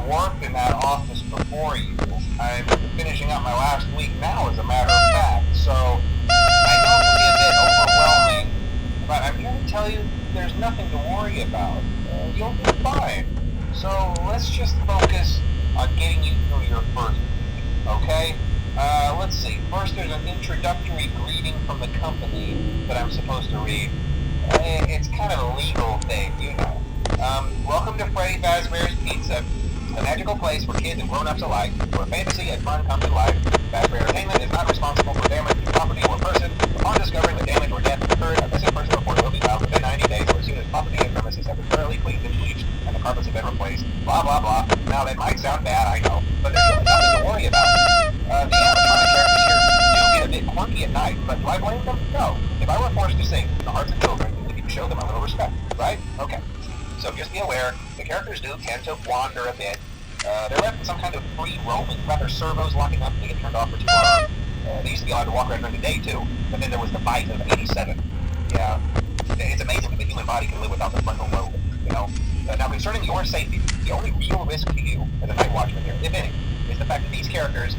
worked in that office before you. I'm finishing up my last week now, as a matter of fact, so I know it can be a bit overwhelming, but I'm here to tell you there's nothing to worry about. You'll be fine. So let's just focus on getting you through your first week, okay? Let's see. First, there's an introductory greeting from the company that I'm supposed to read. It's kind of a legal thing, you know. Welcome to Freddy Fazbear's Pizza, a magical place for kids and grown-ups alike, where fantasy and fun come to life. Fazbear Entertainment is not responsible for damage to property or person. Upon discovering the damage or death occurred, a missing person report will be filed within 90 days or as soon as property and premises have been thoroughly cleaned and bleached and the carpets have been replaced. Blah, blah, blah. Now, that might sound bad, I know, but there's really nothing to worry about. The animatronic characters here do get a bit quirky at night, but do I blame them? No. If I were forced to sing the hearts of children, we need to show them a little respect, right? Okay. So just be aware, the characters do tend to wander a bit. They're left in some kind of free roaming, rather servos locking up and they get turned off for too long. They used to be allowed to walk around during the day too, but then there was the bite of 87. Yeah, it's amazing that the human body can live without the frontal lobe, you know? Now concerning your safety, the only real risk to you as a night watchman here, if any, is the fact that these characters,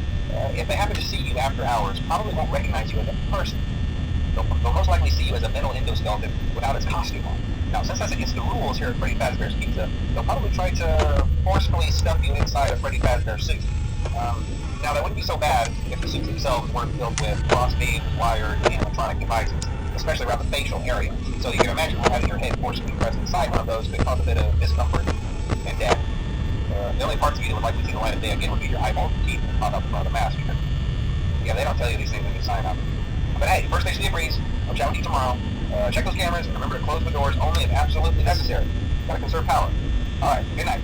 if they happen to see you after hours, probably won't recognize you as a person. They'll most likely see you as a metal endoskeleton without its costume on. Now, since that's against the rules here at Freddy Fazbear's Pizza, they'll probably try to forcefully stuff you inside a Freddy Fazbear suit. Now, that wouldn't be so bad if the suits themselves weren't filled with cross beams, wires, and animatronic devices, especially around the facial area. So you can imagine how having your head forcefully pressed inside one of those could cause a bit of discomfort and death. The only parts of you that would likely see the light of day again would be your eyeballs and teeth that pop up in front of the mask. Yeah, they don't tell you these things when you sign up. But hey, first station of the breeze. I'll chat with you tomorrow. Check those cameras and remember to close the doors only if absolutely necessary. Gotta conserve power. Alright, good night.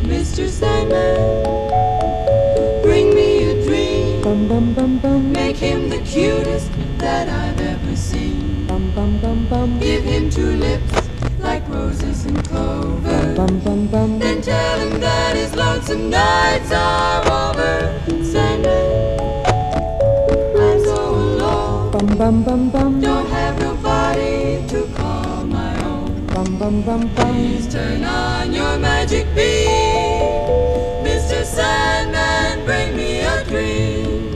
Mr. Sandman, bring me a dream. Make him the cutest that I've ever seen. Give him two lips like roses and clover. Then tell him that his lonesome nights are over. Sandman, I'm so alone. Don't have nobody to call my own. Please turn on your magic beam. Mr. Sandman, bring me a dream.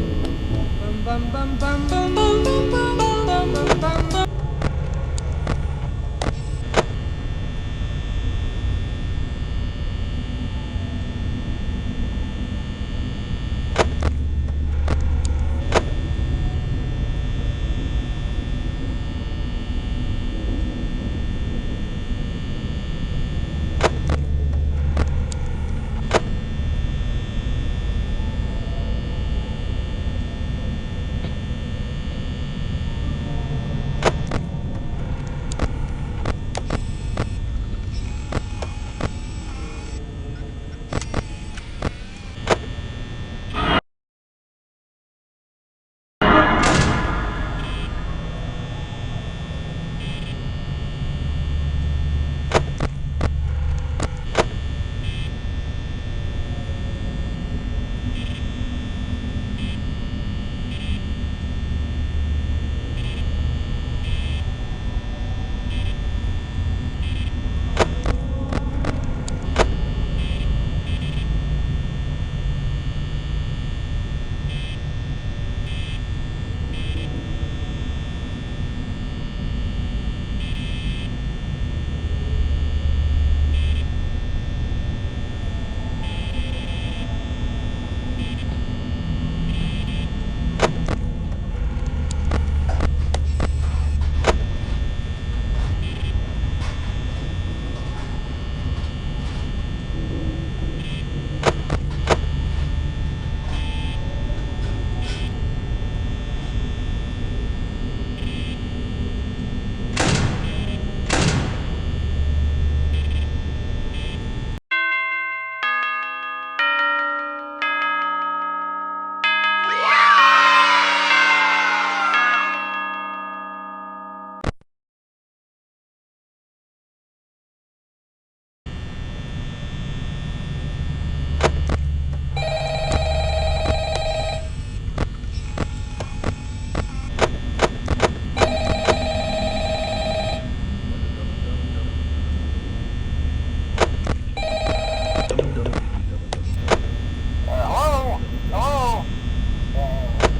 Hello? Hello?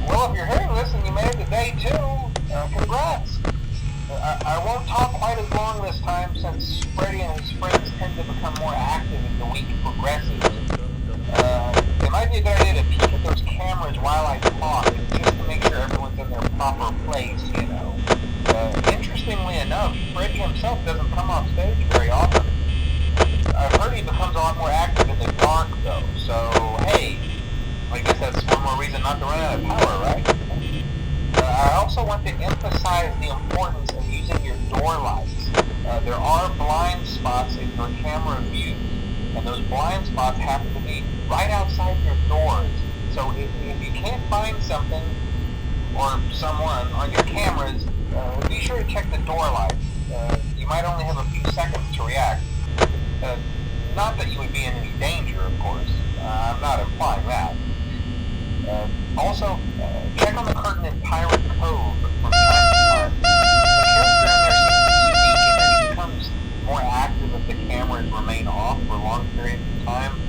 Well, if you're hearing this and you made it to day 2, congrats. I won't talk quite as long this time since Freddy and his friends tend to become more active as the week progresses. It might be a good idea to peek at those cameras while I talk, just to make sure everyone's in their proper place, you know. Interestingly enough, Freddy himself doesn't come off stage very often. I've heard he becomes a lot more active in the dark, though, so hey, I guess that's one more reason not to run out of power, right? I also want to emphasize the importance of using your door lights. There are blind spots in your camera view, and those blind spots happen to be right outside your doors. So if you can't find something or someone on your cameras, be sure to check the door lights. You might only have a few seconds to react. Not that you would be in any danger, of course. I'm not implying that. Also, check on the curtain in Pirate Cove from time to time. The character in there seems unique in that he becomes more active if the cameras remain off for long periods of time.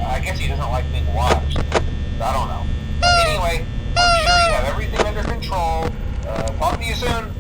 I guess he doesn't like being watched. I don't know. Anyway, I'm sure you have everything under control. Talk to you soon.